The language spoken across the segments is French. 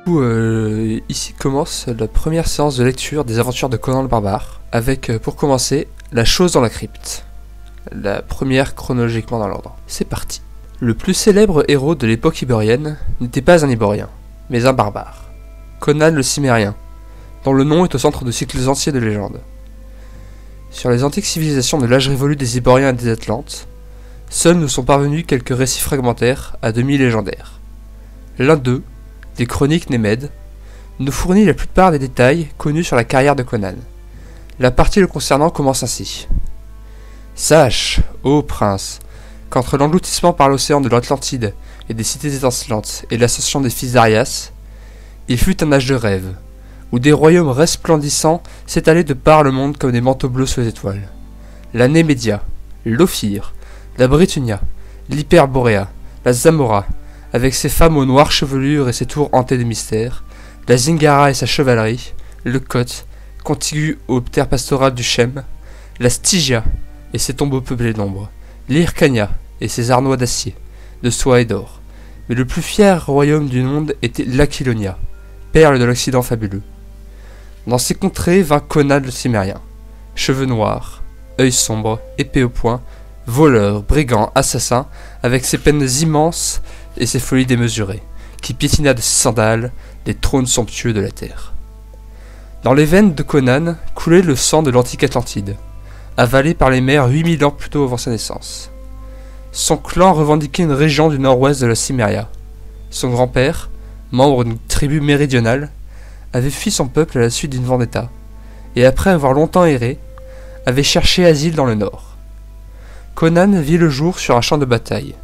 Ici commence la première séance de lecture des aventures de Conan le Barbare, avec pour commencer La chose dans la crypte, la première chronologiquement dans l'ordre. C'est parti. Le plus célèbre héros de l'époque ibérienne n'était pas un Iborien, mais un barbare, Conan le Cimmérien, dont le nom est au centre de cycles entiers de légendes. Sur les antiques civilisations de l'âge révolu des Iboriens et des Atlantes, seuls nous sont parvenus quelques récits fragmentaires à demi légendaires. L'un d'eux, des chroniques Némèdes, nous fournit la plupart des détails connus sur la carrière de Conan. La partie le concernant commence ainsi. Sache, ô prince, qu'entre l'engloutissement par l'océan de l'Atlantide et des cités étincelantes et l'ascension des fils d'Arias, il fut un âge de rêve, où des royaumes resplendissants s'étalaient de par le monde comme des manteaux bleus sous les étoiles. La Némédia, l'Ophir, la Brithunia, l'Hyperboréa, la Zamora, avec ses femmes aux noires chevelures et ses tours hantées de mystères, la Zingara et sa chevalerie, le Koth, contigu aux terres pastorales du Shem, la Stygia et ses tombeaux peuplés d'ombre, l'Hyrcania et ses arnois d'acier, de soie et d'or. Mais le plus fier royaume du monde était l'Aquilonia, perle de l'Occident fabuleux. Dans ces contrées vint Conan le Cimmérien, cheveux noirs, œils sombres, épée au poing, voleur, brigand, assassin, avec ses peines immenses et ses folies démesurées, qui piétina de ses sandales les trônes somptueux de la terre. Dans les veines de Conan coulait le sang de l'antique Atlantide, avalé par les mers 8000 ans plus tôt avant sa naissance. Son clan revendiquait une région du nord-ouest de la Cimméria. Son grand-père, membre d'une tribu méridionale, avait fui son peuple à la suite d'une vendetta, et après avoir longtemps erré, avait cherché asile dans le nord. Conan vit le jour sur un champ de bataille,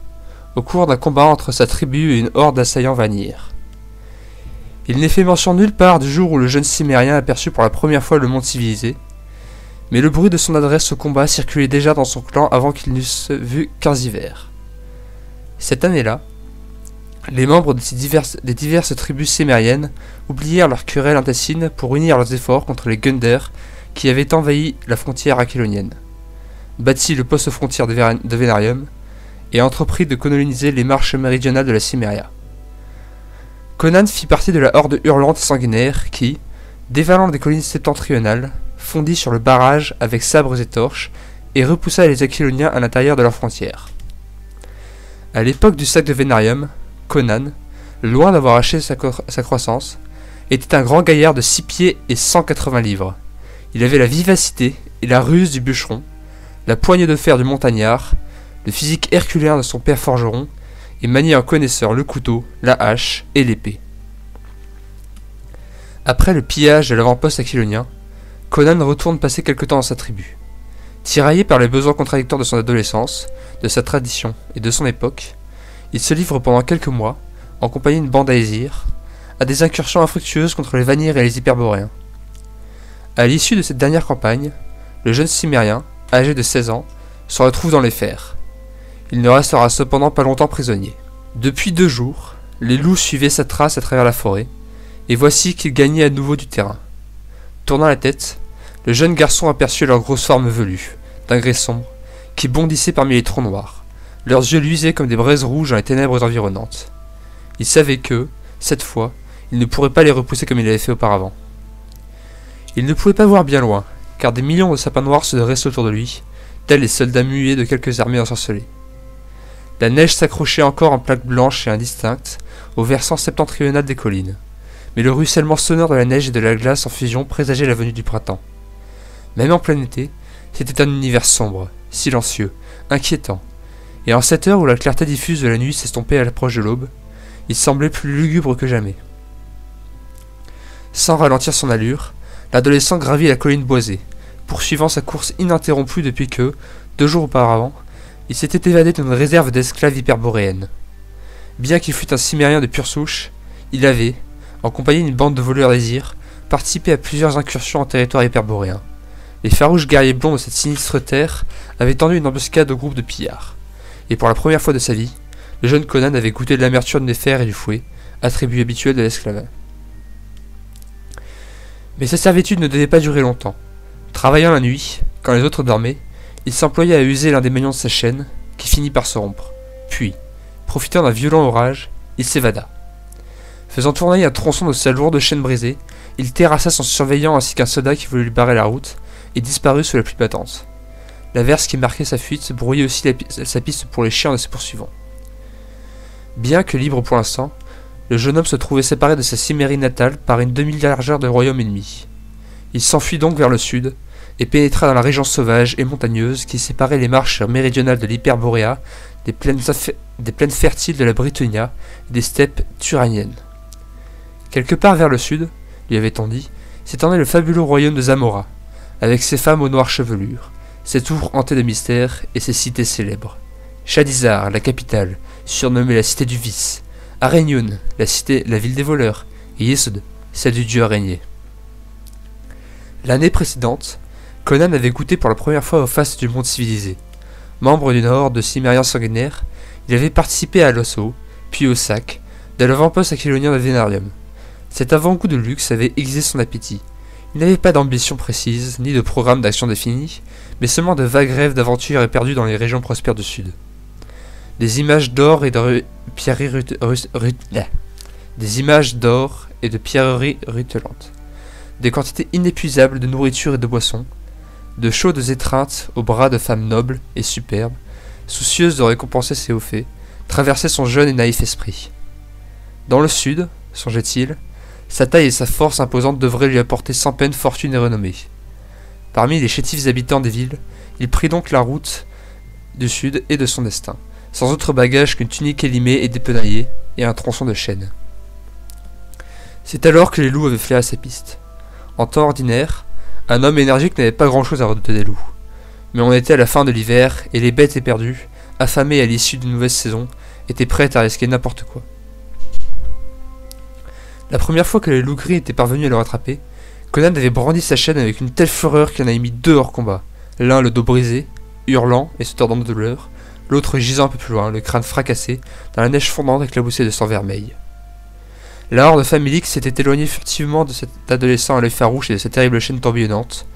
au cours d'un combat entre sa tribu et une horde d'assaillants vanir. Il n'est fait mention nulle part du jour où le jeune Cimmérien aperçut pour la première fois le monde civilisé, mais le bruit de son adresse au combat circulait déjà dans son clan avant qu'il n'eusse vu 15 hivers. Cette année-là, les membres des diverses tribus cimmériennes oublièrent leurs querelles intestines pour unir leurs efforts contre les Gunders qui avaient envahi la frontière aquilonienne, bâti le poste frontière de Vénarium, et entrepris de coloniser les marches méridionales de la Cimméria. Conan fit partie de la horde hurlante et sanguinaire qui, dévalant des collines septentrionales, fondit sur le barrage avec sabres et torches et repoussa les Aquiloniens à l'intérieur de leurs frontières. À l'époque du sac de Vénarium, Conan, loin d'avoir achevé sa croissance, était un grand gaillard de 6 pieds et 180 livres. Il avait la vivacité et la ruse du bûcheron, la poigne de fer du montagnard, le physique herculéen de son père forgeron, et maniait en connaisseur le couteau, la hache et l'épée. Après le pillage de l'avant-poste aquilonien, Conan retourne passer quelque temps dans sa tribu. Tiraillé par les besoins contradictoires de son adolescence, de sa tradition et de son époque, il se livre pendant quelques mois, en compagnie d'une bande d'Aesir, à des incursions infructueuses contre les Vanir et les Hyperboréens. À l'issue de cette dernière campagne, le jeune Cimmérien, âgé de 16 ans, se retrouve dans les fers. Il ne restera cependant pas longtemps prisonnier. Depuis 2 jours, les loups suivaient sa trace à travers la forêt, et voici qu'il gagnait à nouveau du terrain. Tournant la tête, le jeune garçon aperçut leur grosse forme velue, d'un grès sombre, qui bondissait parmi les troncs noirs. Leurs yeux luisaient comme des braises rouges dans les ténèbres environnantes. Il savait que, cette fois, il ne pourrait pas les repousser comme il l'avait fait auparavant. Il ne pouvait pas voir bien loin, car des millions de sapins noirs se dressaient autour de lui, tels les soldats muets de quelques armées ensorcelées. La neige s'accrochait encore en plaques blanches et indistinctes au versant septentrional des collines, mais le ruissellement sonore de la neige et de la glace en fusion présageait la venue du printemps. Même en plein été, c'était un univers sombre, silencieux, inquiétant, et en cette heure où la clarté diffuse de la nuit s'estompait à l'approche de l'aube, il semblait plus lugubre que jamais. Sans ralentir son allure, l'adolescent gravit la colline boisée, poursuivant sa course ininterrompue depuis que, 2 jours auparavant, il s'était évadé d'une réserve d'esclaves hyperboréennes. Bien qu'il fût un cimmérien de pure souche, il avait, en compagnie d'une bande de voleurs d'Aesir, participé à plusieurs incursions en territoire hyperboréen. Les farouches guerriers blonds de cette sinistre terre avaient tendu une embuscade au groupe de pillards, et pour la première fois de sa vie, le jeune Conan avait goûté de l'amertume des fers et du fouet, attribut habituel de l'esclavage. Mais sa servitude ne devait pas durer longtemps. Travaillant la nuit, quand les autres dormaient, il s'employa à user l'un des maillons de sa chaîne, qui finit par se rompre. Puis, profitant d'un violent orage, il s'évada. Faisant tourner un tronçon de sa lourde chaîne brisée, il terrassa son surveillant ainsi qu'un soldat qui voulait lui barrer la route, et disparut sous la pluie battante. L'averse qui marquait sa fuite brouillait aussi sa piste pour les chiens de ses poursuivants. Bien que libre pour l'instant, le jeune homme se trouvait séparé de sa Cimmérie natale par une demi-largeur de royaume ennemi. Il s'enfuit donc vers le sud, et pénétra dans la région sauvage et montagneuse qui séparait les marches méridionales de l'Hyperboréa des plaines fertiles de la Brithunia et des steppes turaniennes. Quelque part vers le sud, lui avait-on dit, s'étendait le fabuleux royaume de Zamora, avec ses femmes aux noires chevelures, ses tours hantées de mystères et ses cités célèbres. Shadizar, la capitale, surnommée la cité du vice, Arenyoun, la ville des voleurs, et Yesod, celle du dieu araignée. L'année précédente, Conan avait goûté pour la première fois aux fastes du monde civilisé. Membre d'une horde de cimériens sanguinaires, il avait participé à l'assaut, puis au sac, de l'avant-poste aquilonien de Vénarium. Cet avant-goût de luxe avait aiguisé son appétit. Il n'avait pas d'ambition précise, ni de programme d'action défini, mais seulement de vagues rêves d'aventure éperdus dans les régions prospères du Sud. Des images d'or et de pierreries rutelantes. Des quantités inépuisables de nourriture et de boissons, de chaudes étreintes aux bras de femmes nobles et superbes, soucieuses de récompenser ses hauts faits, traversaient son jeune et naïf esprit. Dans le sud, songeait-il, sa taille et sa force imposante devraient lui apporter sans peine fortune et renommée. Parmi les chétifs habitants des villes, il prit donc la route du sud et de son destin, sans autre bagage qu'une tunique élimée et dépenaillée et un tronçon de chêne. C'est alors que les loups avaient flairé sa piste. En temps ordinaire, un homme énergique n'avait pas grand-chose à redouter des loups. Mais on était à la fin de l'hiver et les bêtes éperdues, affamées à l'issue d'une mauvaise saison, étaient prêtes à risquer n'importe quoi. La première fois que les loups gris étaient parvenus à le rattraper, Conan avait brandi sa chaîne avec une telle fureur qu'il en avait mis deux hors combat, l'un le dos brisé, hurlant et se tordant de douleur, l'autre gisant un peu plus loin, le crâne fracassé, dans la neige fondante éclaboussée de sang vermeil. La horde famélique s'était éloignée furtivement de cet adolescent à l'œil farouche et de sa terrible chaîne tourbillonnante,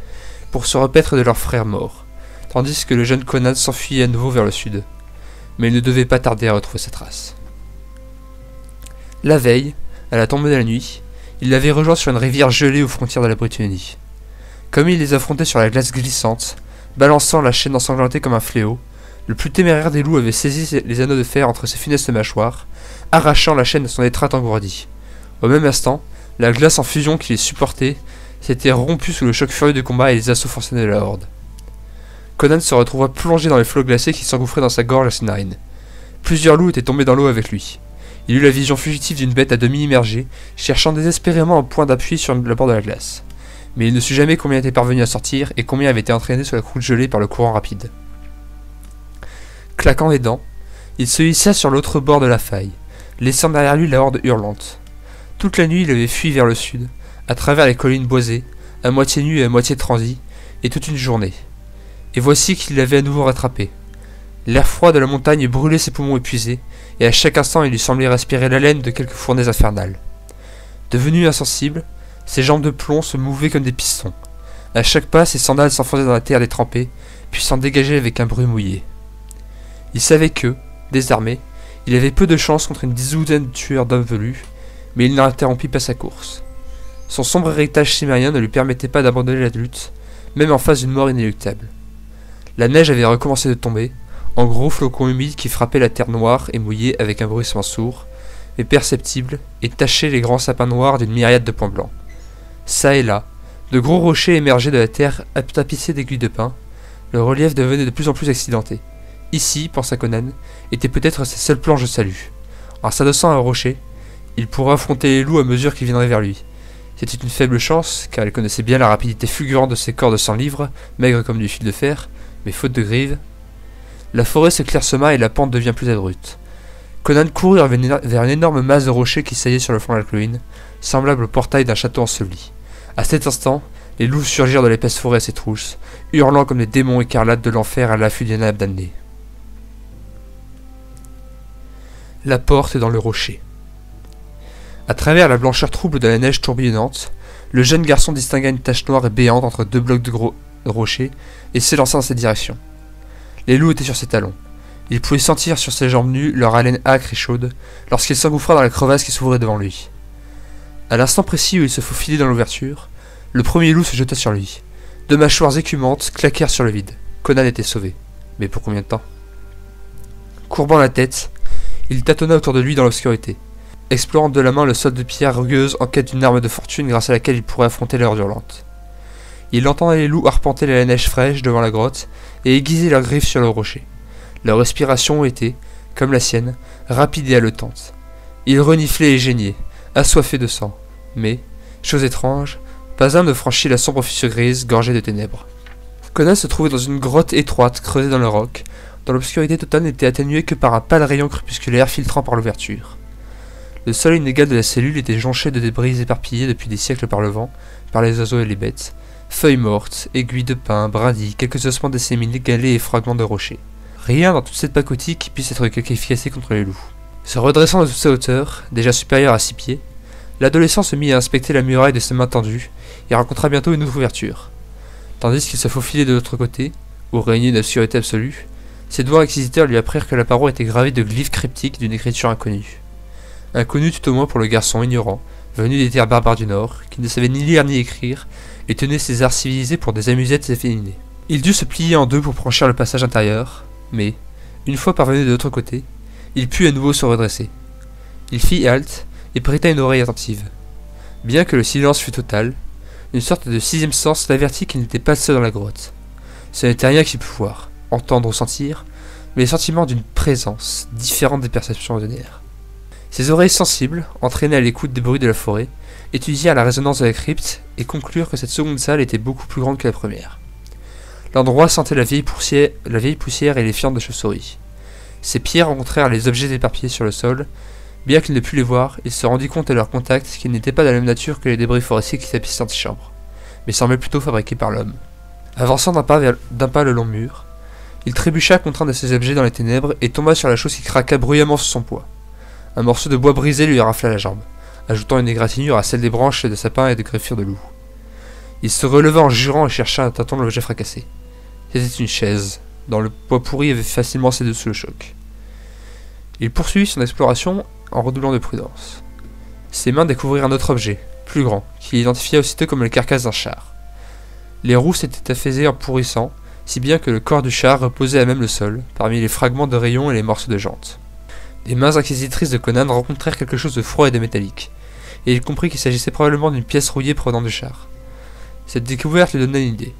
pour se repaître de leurs frères morts, tandis que le jeune Conan s'enfuyait à nouveau vers le sud. Mais il ne devait pas tarder à retrouver sa trace. La veille, à la tombée de la nuit, il l'avait rejoint sur une rivière gelée aux frontières de la Brithuanie. Comme il les affrontait sur la glace glissante, balançant la chaîne ensanglantée comme un fléau, le plus téméraire des loups avait saisi les anneaux de fer entre ses funestes mâchoires, arrachant la chaîne de son étreinte engourdie. Au même instant, la glace en fusion qui les supportait s'était rompue sous le choc furieux du combat et les assauts forcenés de la horde. Conan se retrouva plongé dans les flots glacés qui s'engouffraient dans sa gorge et ses narines. Plusieurs loups étaient tombés dans l'eau avec lui. Il eut la vision fugitive d'une bête à demi immergée, cherchant désespérément un point d'appui sur le bord de la glace. Mais il ne sut jamais combien était parvenu à sortir et combien avait été entraîné sous la croûte gelée par le courant rapide. Claquant les dents, il se hissa sur l'autre bord de la faille, laissant derrière lui la horde hurlante. Toute la nuit, il avait fui vers le sud, à travers les collines boisées, à moitié nu et à moitié transi, et toute une journée. Et voici qu'il l'avait à nouveau rattrapé. L'air froid de la montagne brûlait ses poumons épuisés, et à chaque instant il lui semblait respirer l'haleine de quelque fournaise infernale. Devenu insensible, ses jambes de plomb se mouvaient comme des pistons. À chaque pas, ses sandales s'enfonçaient dans la terre détrempée, puis s'en dégageaient avec un bruit mouillé. Il savait que, désarmé, il avait peu de chance contre une douzaine de tueurs d'hommes velus, mais il n'interrompit pas sa course. Son sombre héritage cimérien ne lui permettait pas d'abandonner la lutte, même en face d'une mort inéluctable. La neige avait recommencé de tomber, en gros flocons humides qui frappaient la terre noire et mouillée avec un bruissement sourd, mais perceptible, et tachaient les grands sapins noirs d'une myriade de points blancs. Ça et là, de gros rochers émergeaient de la terre tapissée d'aiguilles de pin, le relief devenait de plus en plus accidenté. Ici, pensa Conan, était peut-être sa seule planche de salut. En s'adossant à un rocher, il pourrait affronter les loups à mesure qu'ils viendraient vers lui. C'était une faible chance, car il connaissait bien la rapidité fulgurante de ses corps de 100 livres, maigres comme du fil de fer, mais faute de grives. La forêt se clairsema et la pente devient plus abrupte. Conan courut vers une énorme masse de rochers qui saillaient sur le flanc de la colline, semblable au portail d'un château enseveli. À cet instant, les loups surgirent de l'épaisse forêt à ses trousses, hurlant comme des démons écarlates de l'enfer à l'affût d'un âme damnée. La porte est dans le rocher. À travers la blancheur trouble de la neige tourbillonnante, le jeune garçon distingua une tache noire et béante entre deux blocs de gros rochers et s'élança dans cette direction. Les loups étaient sur ses talons. Il pouvait sentir sur ses jambes nues leur haleine âcre et chaude lorsqu'il s'engouffra dans la crevasse qui s'ouvrait devant lui. À l'instant précis où il se faufilait dans l'ouverture, le premier loup se jeta sur lui. Deux mâchoires écumantes claquèrent sur le vide. Conan était sauvé. Mais pour combien de temps? Courbant la tête, il tâtonna autour de lui dans l'obscurité, explorant de la main le sol de pierre rugueuse en quête d'une arme de fortune grâce à laquelle il pourrait affronter l'heure hurlante. Il entendait les loups arpenter la neige fraîche devant la grotte et aiguiser leurs griffes sur le rocher. Leur respiration était, comme la sienne, rapide et haletante. Ils reniflaient et geignaient, assoiffés de sang. Mais, chose étrange, pas un ne franchit la sombre fissure grise gorgée de ténèbres. Conan se trouvait dans une grotte étroite creusée dans le roc, dont l'obscurité totale n'était atténuée que par un pâle rayon crépusculaire filtrant par l'ouverture. Le sol inégal de la cellule était jonché de débris éparpillés depuis des siècles par le vent, par les oiseaux et les bêtes, feuilles mortes, aiguilles de pin, brindilles, quelques ossements disséminés, galets et fragments de rochers. Rien dans toute cette pacotille qui puisse être quelque efficace contre les loups. Se redressant de toute sa hauteur, déjà supérieure à 6 pieds, l'adolescent se mit à inspecter la muraille de ses mains tendues et rencontra bientôt une autre ouverture. Tandis qu'il se faufilait de l'autre côté, où régnait une obscurité absolue, ses doigts inquisiteurs lui apprirent que la paroi était gravée de glyphes cryptiques d'une écriture inconnue. Inconnue tout au moins pour le garçon ignorant, venu des terres barbares du Nord, qui ne savait ni lire ni écrire, et tenait ses arts civilisés pour des amusettes efféminées. Il dut se plier en deux pour franchir le passage intérieur, mais, une fois parvenu de l'autre côté, il put à nouveau se redresser. Il fit halte et prêta une oreille attentive. Bien que le silence fût total, une sorte de sixième sens l'avertit qu'il n'était pas seul dans la grotte. Ce n'était rien qu'il pût voir, entendre ou sentir, mais les sentiments d'une présence différente des perceptions ordinaires. Ses oreilles sensibles, entraînées à l'écoute des bruits de la forêt, étudièrent la résonance de la crypte et conclurent que cette seconde salle était beaucoup plus grande que la première. L'endroit sentait la vieille poussière et les fientes de chauve-souris. Ses pieds rencontrèrent les objets éparpillés sur le sol. Bien qu'il ne pût les voir, il se rendit compte à leur contact qu'ils n'étaient pas de la même nature que les débris forestiers qui tapissaient l'antichambre, mais semblaient plutôt fabriqués par l'homme. Avançant d'un pas le long mur, il trébucha contre un de ces objets dans les ténèbres et tomba sur la chose qui craqua bruyamment sous son poids. Un morceau de bois brisé lui rafla la jambe, ajoutant une égratignure à celle des branches de sapin et de greffures de loup. Il se releva en jurant et chercha un tâton l'objet fracassé. C'était une chaise, dont le bois pourri avait facilement cédé sous le choc. Il poursuivit son exploration en redoublant de prudence. Ses mains découvrirent un autre objet, plus grand, qu'il identifia aussitôt comme la carcasse d'un char. Les roues s'étaient affaissées en pourrissant, si bien que le corps du char reposait à même le sol, parmi les fragments de rayons et les morceaux de jantes. Les mains inquisitrices de Conan rencontrèrent quelque chose de froid et de métallique, et il comprit qu'il s'agissait probablement d'une pièce rouillée provenant du char. Cette découverte lui donna une idée.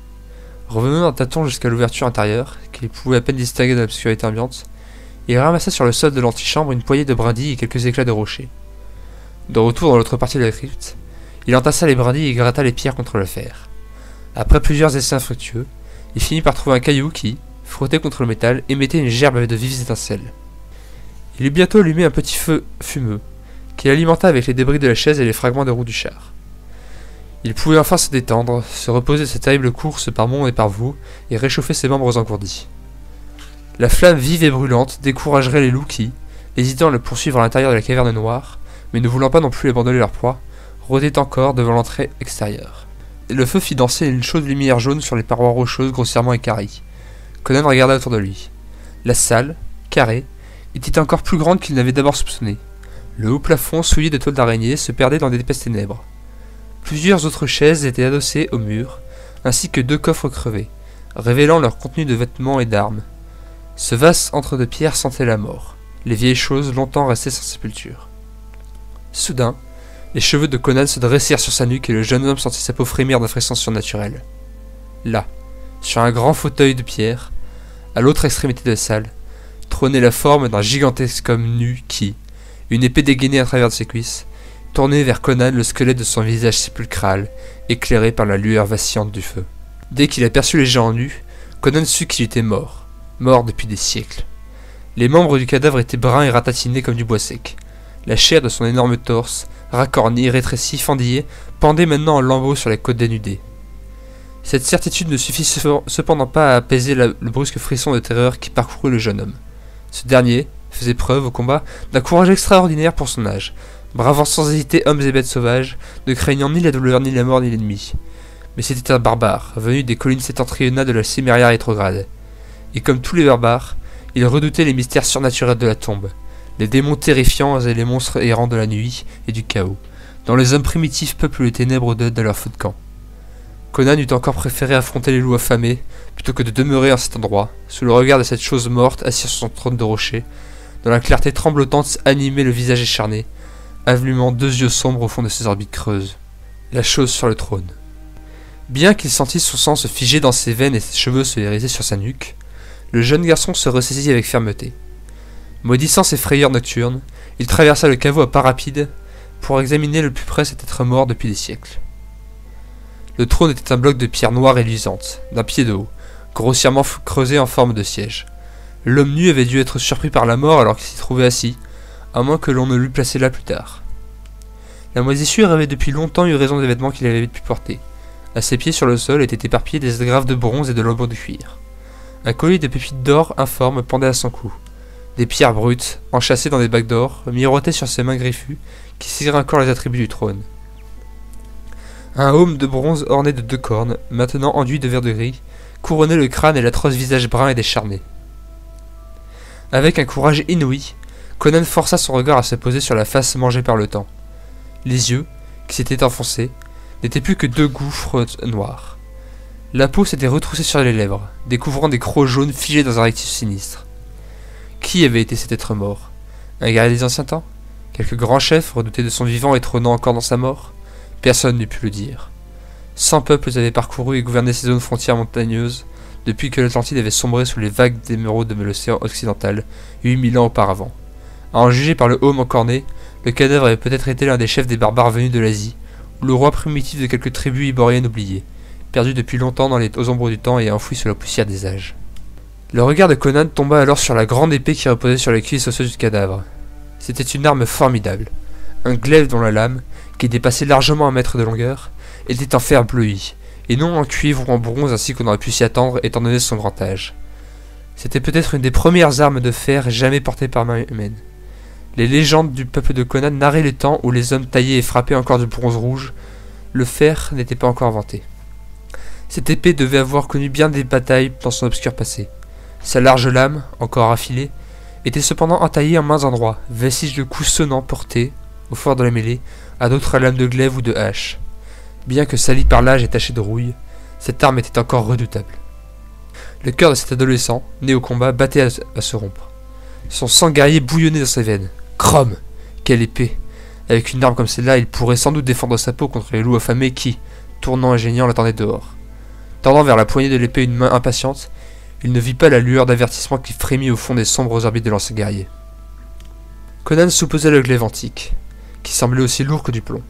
Revenant d'un tâton jusqu'à l'ouverture intérieure, qu'il pouvait à peine distinguer de l'obscurité ambiante, il ramassa sur le sol de l'antichambre une poignée de brindilles et quelques éclats de rochers. De retour dans l'autre partie de la crypte, il entassa les brindilles et gratta les pierres contre le fer. Après plusieurs essais infructueux, il finit par trouver un caillou qui, frotté contre le métal, émettait une gerbe de vives étincelles. Il eut bientôt allumé un petit feu fumeux, qu'il alimenta avec les débris de la chaise et les fragments de roues du char. Il pouvait enfin se détendre, se reposer de cette terrible course par monts et par vaux, et réchauffer ses membres engourdis. La flamme vive et brûlante découragerait les loups qui, hésitant à le poursuivre à l'intérieur de la caverne noire, mais ne voulant pas non plus abandonner leur proie, rôdaient encore devant l'entrée extérieure. Et le feu fit danser une chaude lumière jaune sur les parois rocheuses grossièrement équarries. Conan regarda autour de lui. La salle, carrée, était encore plus grande qu'il n'avait d'abord soupçonné. Le haut plafond souillé de toiles d'araignée se perdait dans d'épaisses ténèbres. Plusieurs autres chaises étaient adossées au mur, ainsi que deux coffres crevés, révélant leur contenu de vêtements et d'armes. Ce vaste entre-deux pierres sentait la mort, les vieilles choses longtemps restées sans sépulture. Soudain, les cheveux de Conan se dressèrent sur sa nuque et le jeune homme sentit sa peau frémir d'un frisson surnaturel. Là, sur un grand fauteuil de pierre, à l'autre extrémité de la salle, trônait la forme d'un gigantesque homme nu qui, une épée dégainée à travers de ses cuisses, tournait vers Conan le squelette de son visage sépulcral, éclairé par la lueur vacillante du feu. Dès qu'il aperçut les gens nus, Conan sut qu'il était mort depuis des siècles. Les membres du cadavre étaient bruns et ratatinés comme du bois sec. La chair de son énorme torse, racorni, rétréci, fendillé, pendait maintenant en lambeaux sur les côtes dénudées. Cette certitude ne suffit cependant pas à apaiser le brusque frisson de terreur qui parcourut le jeune homme. Ce dernier faisait preuve au combat d'un courage extraordinaire pour son âge, bravant sans hésiter hommes et bêtes sauvages, ne craignant ni la douleur, ni la mort, ni l'ennemi. Mais c'était un barbare, venu des collines septentrionales de la Cimméria rétrograde. Et comme tous les barbares, il redoutait les mystères surnaturels de la tombe, les démons terrifiants et les monstres errants de la nuit et du chaos, dont les hommes primitifs peuplent les ténèbres d'Ud à leur feu de camp. Conan eût encore préféré affronter les loups affamés, plutôt que de demeurer en cet endroit, sous le regard de cette chose morte assise sur son trône de rocher, dont la clarté tremblotante animait le visage écharné, allumant deux yeux sombres au fond de ses orbites creuses. La chose sur le trône. Bien qu'il sentît son sang se figer dans ses veines et ses cheveux se hérisser sur sa nuque, le jeune garçon se ressaisit avec fermeté. Maudissant ses frayeurs nocturnes, il traversa le caveau à pas rapides pour examiner le plus près cet être mort depuis des siècles. Le trône était un bloc de pierre noire et luisante, d'un pied de haut, grossièrement creusé en forme de siège. L'homme nu avait dû être surpris par la mort alors qu'il s'y trouvait assis, à moins que l'on ne l'eût placé là plus tard. La moisissure avait depuis longtemps eu raison des vêtements qu'il avait pu porter. À ses pieds sur le sol étaient éparpillés des agrafes de bronze et de lambeaux de cuir. Un collier de pépites d'or informe pendait à son cou. Des pierres brutes, enchâssées dans des bacs d'or, miroitaient sur ses mains griffues, qui serraient encore les attributs du trône. Un aume de bronze orné de 2 cornes, maintenant enduit de vert de gris, couronnait le crâne et l'atroce visage brun et décharné. Avec un courage inouï, Conan força son regard à se poser sur la face mangée par le temps. Les yeux, qui s'étaient enfoncés, n'étaient plus que 2 gouffres noirs. La peau s'était retroussée sur les lèvres, découvrant des crocs jaunes figés dans un rectus sinistre. Qui avait été cet être mort? Un guerrier des anciens temps? Quelque grand chef, redouté de son vivant et trônant encore dans sa mort? Personne n'eût pu le dire. 100 peuples avaient parcouru et gouverné ces zones frontières montagneuses depuis que l'Atlantide avait sombré sous les vagues d'émeraude de l'océan occidental, 8000 ans auparavant. À en juger par le haume encorné, le cadavre avait peut-être été l'un des chefs des barbares venus de l'Asie, ou le roi primitif de quelques tribus iboriennes oubliées, perdu depuis longtemps aux ombres du temps et enfoui sous la poussière des âges. Le regard de Conan tomba alors sur la grande épée qui reposait sur les cuisses osseuses du cadavre. C'était une arme formidable, un glaive dont la lame, qui dépassait largement 1 mètre de longueur, était en fer bleui, et non en cuivre ou en bronze ainsi qu'on aurait pu s'y attendre étant donné son grand âge. C'était peut-être une des premières armes de fer jamais portées par main humaine. Les légendes du peuple de Conan narraient les temps où les hommes taillaient et frappaient encore du bronze rouge. Le fer n'était pas encore inventé. Cette épée devait avoir connu bien des batailles dans son obscur passé. Sa large lame, encore affilée, était cependant entaillée en mains endroits, vestige de coups sonnants portés, au fort de la mêlée, à d'autres lames de glaive ou de hache. Bien que salie par l'âge et tachée de rouille, cette arme était encore redoutable. Le cœur de cet adolescent, né au combat, battait à se rompre. Son sang guerrier bouillonnait dans ses veines. Chrome! Quelle épée! Avec une arme comme celle-là, il pourrait sans doute défendre sa peau contre les loups affamés qui, tournant et geignant, l'attendaient dehors. Tendant vers la poignée de l'épée une main impatiente, il ne vit pas la lueur d'avertissement qui frémit au fond des sombres orbites de l'ancien guerrier. Conan soupesait le glaive antique, qui semblait aussi lourd que du plomb.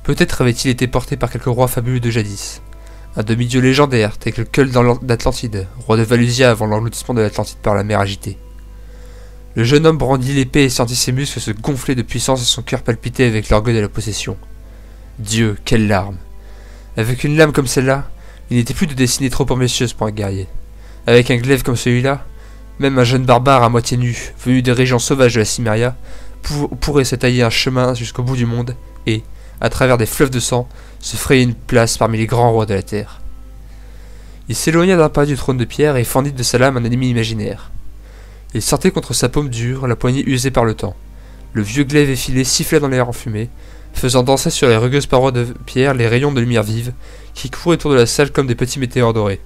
Peut-être avait-il été porté par quelque roi fabuleux de jadis, un demi-dieu légendaire tel que Kull d'Atlantide, roi de Valusia avant l'engloutissement de l'Atlantide par la mer agitée. Le jeune homme brandit l'épée et sentit ses muscles se gonfler de puissance et son cœur palpiter avec l'orgueil de la possession. Dieu, quelle larme! Avec une lame comme celle-là, il n'était plus de destinée trop ambitieuse pour un guerrier. Avec un glaive comme celui-là, même un jeune barbare à moitié nu, venu des régions sauvages de la Cimméria, pourrait se tailler un chemin jusqu'au bout du monde et, à travers des fleuves de sang, se frayer une place parmi les grands rois de la terre. Il s'éloigna d'un pas du trône de pierre et fendit de sa lame un ennemi imaginaire. Il sentait contre sa paume dure la poignée usée par le temps. Le vieux glaive effilé sifflait dans l'air enfumé, faisant danser sur les rugueuses parois de pierre les rayons de lumière vive qui couraient autour de la salle comme des petits météores dorés.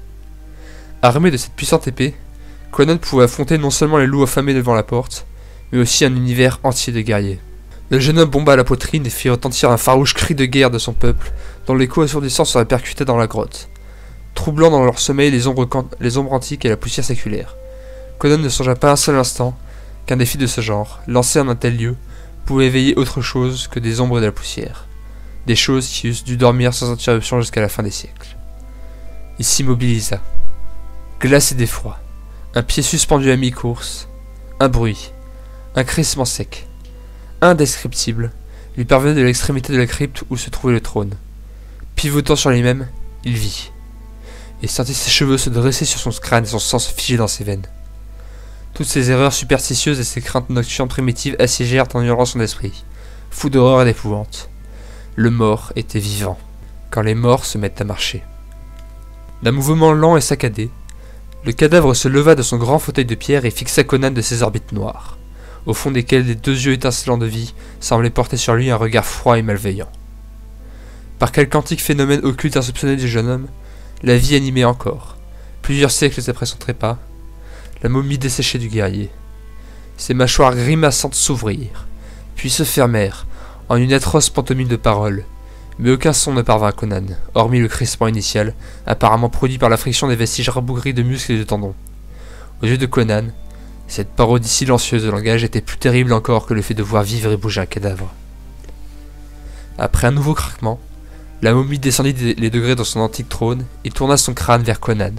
Armé de cette puissante épée, Conan pouvait affronter non seulement les loups affamés devant la porte, mais aussi un univers entier de guerriers. Le jeune homme bomba à la poitrine et fit retentir un farouche cri de guerre de son peuple, dont l'écho assourdissant se répercutait dans la grotte, troublant dans leur sommeil les ombres antiques et la poussière séculaire. Conan ne songea pas un seul instant qu'un défi de ce genre, lancé en un tel lieu, pouvait éveiller autre chose que des ombres et de la poussière. Des choses qui eussent dû dormir sans interruption jusqu'à la fin des siècles. Il s'immobilisa, glacé d'effroi, un pied suspendu à mi-course, un bruit, un crissement sec, indescriptible, lui parvenait de l'extrémité de la crypte où se trouvait le trône. Pivotant sur lui-même, il vit, et sentit ses cheveux se dresser sur son crâne et son sang se figer dans ses veines. Toutes ses erreurs superstitieuses et ses craintes nocturnes primitives assiégèrent en hurlant son esprit, fou d'horreur et d'épouvante. Le mort était vivant, quand les morts se mettent à marcher. D'un mouvement lent et saccadé, le cadavre se leva de son grand fauteuil de pierre et fixa Conan de ses orbites noires. au fond desquels les 2 yeux étincelants de vie semblaient porter sur lui un regard froid et malveillant. Par quel quantique phénomène occulte insoupçonné du jeune homme, la vie animait encore, plusieurs siècles après son trépas, la momie desséchée du guerrier. Ses mâchoires grimaçantes s'ouvrirent, puis se fermèrent en une atroce pantomime de paroles, mais aucun son ne parvint à Conan, hormis le crissement initial, apparemment produit par la friction des vestiges rabougris de muscles et de tendons. Aux yeux de Conan, cette parodie silencieuse de langage était plus terrible encore que le fait de voir vivre et bouger un cadavre. Après un nouveau craquement, la momie descendit les degrés dans son antique trône et tourna son crâne vers Conan.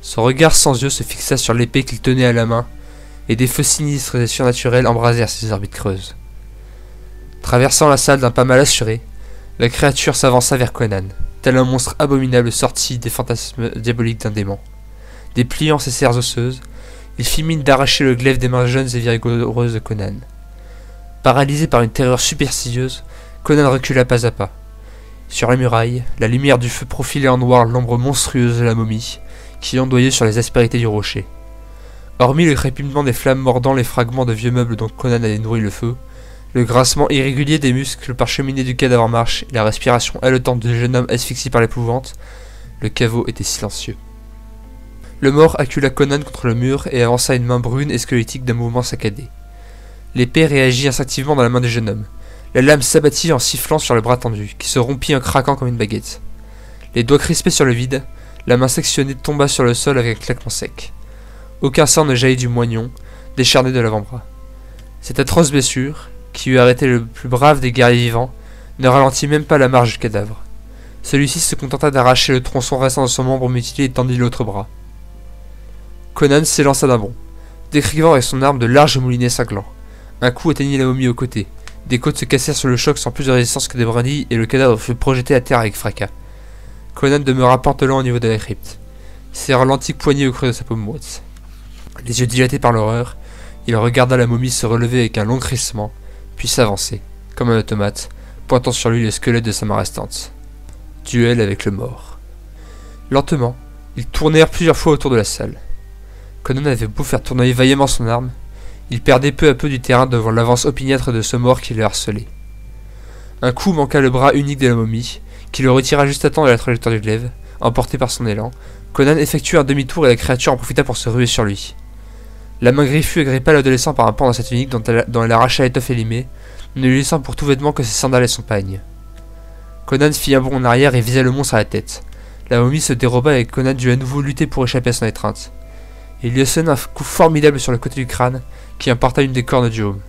Son regard sans yeux se fixa sur l'épée qu'il tenait à la main, et des feux sinistres et surnaturels embrasèrent ses orbites creuses. Traversant la salle d'un pas mal assuré, la créature s'avança vers Conan, tel un monstre abominable sorti des fantasmes diaboliques d'un démon. Dépliant ses serres osseuses, il fit mine d'arracher le glaive des mains jeunes et vigoureuses de Conan. Paralysé par une terreur superstitieuse, Conan recula pas à pas. Sur la muraille, la lumière du feu profilait en noir l'ombre monstrueuse de la momie, qui ondoyait sur les aspérités du rocher. Hormis le crépitement des flammes mordant les fragments de vieux meubles dont Conan avait nourri le feu, le grincement irrégulier des muscles parcheminés du cadavre en marche et la respiration haletante du jeune homme asphyxié par l'épouvante, le caveau était silencieux. Le mort accula Conan contre le mur et avança une main brune et squelettique d'un mouvement saccadé. L'épée réagit instinctivement dans la main du jeune homme. La lame s'abattit en sifflant sur le bras tendu, qui se rompit en craquant comme une baguette. Les doigts crispés sur le vide, la main sectionnée tomba sur le sol avec un claquement sec. Aucun sang ne jaillit du moignon, décharné de l'avant-bras. Cette atroce blessure, qui eut arrêté le plus brave des guerriers vivants, ne ralentit même pas la marche du cadavre. Celui-ci se contenta d'arracher le tronçon restant de son membre mutilé et tendit l'autre bras. Conan s'élança d'un bond, décrivant avec son arme de larges moulinets cinglants. Un coup atteignit la momie au côté. Des côtes se cassèrent sur le choc sans plus de résistance que des brindilles et le cadavre fut projeté à terre avec fracas. Conan demeura pantelant au niveau de la crypte, serrant l'antique poignée au creux de sa paume moite. Les yeux dilatés par l'horreur, il regarda la momie se relever avec un long crissement, puis s'avancer, comme un automate, pointant sur lui le squelette de sa main restante. Duel avec le mort. Lentement, ils tournèrent plusieurs fois autour de la salle. Conan avait beau faire tournoyer vaillamment son arme, il perdait peu à peu du terrain devant l'avance opiniâtre de ce mort qui le harcelait. Un coup manqua le bras unique de la momie, qui le retira juste à temps de la trajectoire du glaive. Emporté par son élan, Conan effectua un demi-tour et la créature en profita pour se ruer sur lui. La main griffue agrippa l'adolescent par un pan dans sa tunique dont elle arracha l'étoffe élimée, ne lui laissant pour tout vêtement que ses sandales et son pagne. Conan fit un bond en arrière et visa le monstre à la tête. La momie se déroba et Conan dut à nouveau lutter pour échapper à son étreinte. Il lui assène un coup formidable sur le côté du crâne, qui emporta une des cornes du haume.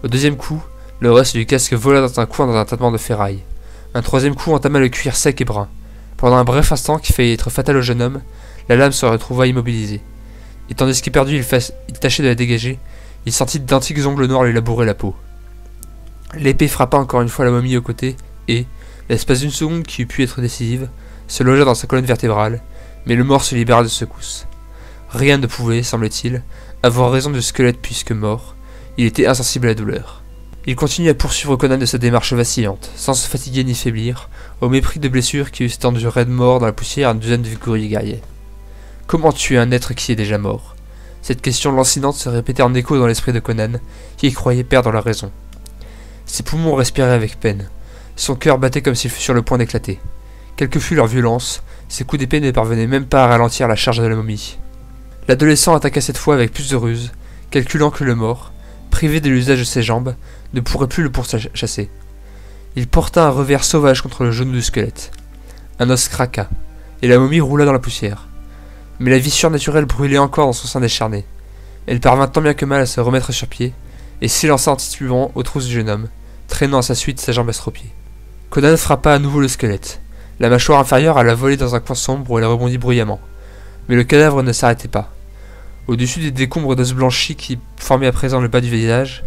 Au deuxième coup, le reste du casque vola dans un coin dans un tâtement de ferraille. Un troisième coup entama le cuir sec et brun. Pendant un bref instant qui faillit être fatal au jeune homme, la lame se retrouva immobilisée. Et tandis qu'éperdu il tâchait de la dégager, il sentit d'antiques ongles noirs lui labourer la peau. L'épée frappa encore une fois la momie au côté et, l'espace d'une seconde qui eût pu être décisive, se logea dans sa colonne vertébrale, mais le mort se libéra de secousse. Rien ne pouvait, semblait-il, avoir raison du squelette puisque mort, il était insensible à la douleur. Il continua à poursuivre Conan de sa démarche vacillante, sans se fatiguer ni faiblir, au mépris de blessures qui eussent tendu raide mort dans la poussière à une douzaine de vigoureux guerriers. Comment tuer un être qui est déjà mort? Cette question lancinante se répétait en écho dans l'esprit de Conan, qui croyait perdre la raison. Ses poumons respiraient avec peine. Son cœur battait comme s'il fût sur le point d'éclater. Quelle que fût leur violence, ses coups d'épée ne parvenaient même pas à ralentir la charge de la momie. L'adolescent attaqua cette fois avec plus de ruse, calculant que le mort, privé de l'usage de ses jambes, ne pourrait plus le pourchasser. Il porta un revers sauvage contre le genou du squelette. Un os craqua, et la momie roula dans la poussière. Mais la vie surnaturelle brûlait encore dans son sein décharné. Elle parvint tant bien que mal à se remettre sur pied, et s'élança en titubant aux trousses du jeune homme, traînant à sa suite sa jambe estropiée. Conan frappa à nouveau le squelette. La mâchoire inférieure alla voler dans un coin sombre où elle rebondit bruyamment. Mais le cadavre ne s'arrêtait pas. Au-dessus des décombres d'os blanchis qui formaient à présent le bas du visage,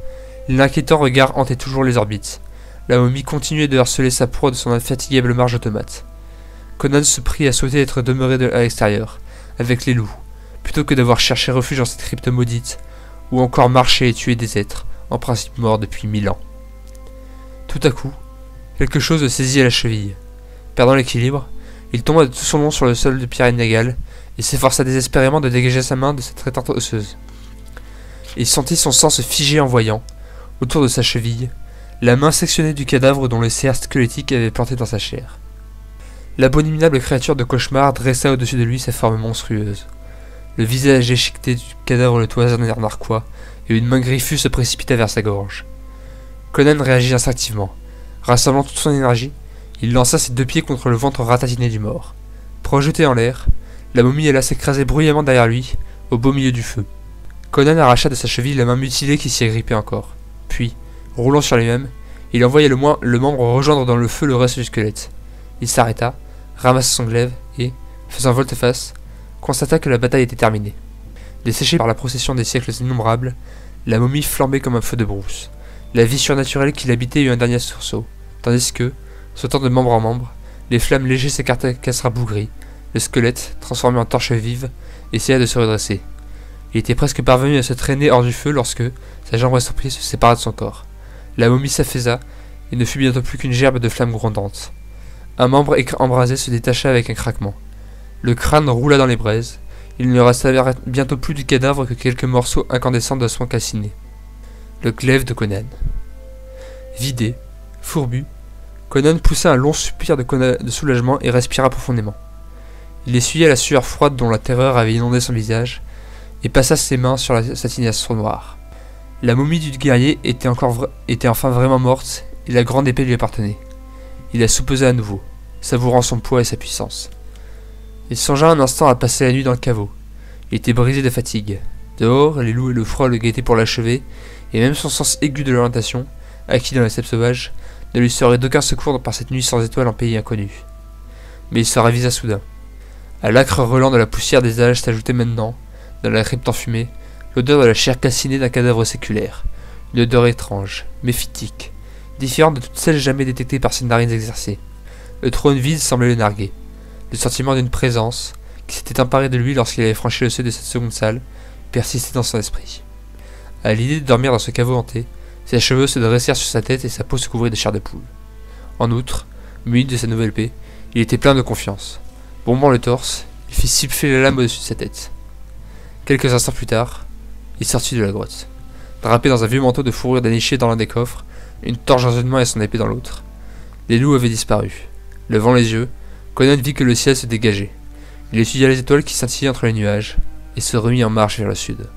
l'inquiétant regard hantait toujours les orbites. La momie continuait de harceler sa proie de son infatigable marche automate. Conan se prit à souhaiter être demeuré à l'extérieur, avec les loups, plutôt que d'avoir cherché refuge dans cette crypte maudite, ou encore marcher et tuer des êtres, en principe morts depuis 1000 ans. Tout à coup, quelque chose le saisit à la cheville. Perdant l'équilibre, il tomba de tout son long sur le sol de pierre inégale, et s'efforça désespérément de dégager sa main de cette étreinte osseuse. et il sentit son sang se figer en voyant, autour de sa cheville, la main sectionnée du cadavre dont le cerf squelettique avait planté dans sa chair. L'abominable créature de cauchemar dressa au-dessus de lui sa forme monstrueuse. Le visage échiqueté du cadavre le toisa d'un air narquois, et une main griffue se précipita vers sa gorge. Conan réagit instinctivement. Rassemblant toute son énergie, il lança ses 2 pieds contre le ventre ratatiné du mort. Projeté en l'air, la momie alla s'écraser bruyamment derrière lui, au beau milieu du feu. Conan arracha de sa cheville la main mutilée qui s'y agrippait encore. Puis, roulant sur lui-même, il envoya le membre rejoindre dans le feu le reste du squelette. Il s'arrêta, ramassa son glaive et, faisant volte-face, constata que la bataille était terminée. Desséchée par la procession des siècles innombrables, la momie flambait comme un feu de brousse. La vie surnaturelle qui l'habitait eut un dernier sursaut, tandis que, sautant de membre en membre, les flammes légères s'écartaient rabougries. Le squelette, transformé en torche vive, essaya de se redresser. Il était presque parvenu à se traîner hors du feu lorsque, sa jambe surprise, se sépara de son corps. La momie s'affaissa et ne fut bientôt plus qu'une gerbe de flammes grondantes. Un membre embrasé se détacha avec un craquement. Le crâne roula dans les braises. Il ne resta bientôt plus du cadavre que quelques morceaux incandescents d'ossements calcinés. Le glaive de Conan. Vidé, fourbu, Conan poussa un long soupir de soulagement et respira profondément. Il essuya la sueur froide dont la terreur avait inondé son visage et passa ses mains sur la satination noire. La momie du guerrier était enfin vraiment morte et la grande épée lui appartenait. Il la soupesa à nouveau, savourant son poids et sa puissance. Il songea un instant à passer la nuit dans le caveau. Il était brisé de fatigue. Dehors, les loups et le froid le guettaient pour l'achever, et même son sens aigu de l'orientation, acquis dans la steppe sauvage, ne lui serait d'aucun secours par cette nuit sans étoiles en pays inconnu. Mais il se ravisa soudain. À l'acre relent de la poussière des âges s'ajoutait maintenant, dans la crypte enfumée, l'odeur de la chair calcinée d'un cadavre séculaire. Une odeur étrange, méphitique, différente de toutes celles jamais détectées par ses narines exercées. Le trône vide semblait le narguer. Le sentiment d'une présence, qui s'était emparée de lui lorsqu'il avait franchi le seuil de cette seconde salle, persistait dans son esprit. À l'idée de dormir dans ce caveau hanté, ses cheveux se dressèrent sur sa tête et sa peau se couvrit de chair de poule. En outre, muni de sa nouvelle paix, il était plein de confiance. Bombant le torse, il fit siffler la lame au-dessus de sa tête. Quelques instants plus tard, il sortit de la grotte. Drapé dans un vieux manteau de fourrure déniché dans l'un des coffres, une torche dans une main et son épée dans l'autre. Les loups avaient disparu. Levant les yeux, Conan vit que le ciel se dégageait. Il étudia les étoiles qui scintillaient entre les nuages, et se remit en marche vers le sud.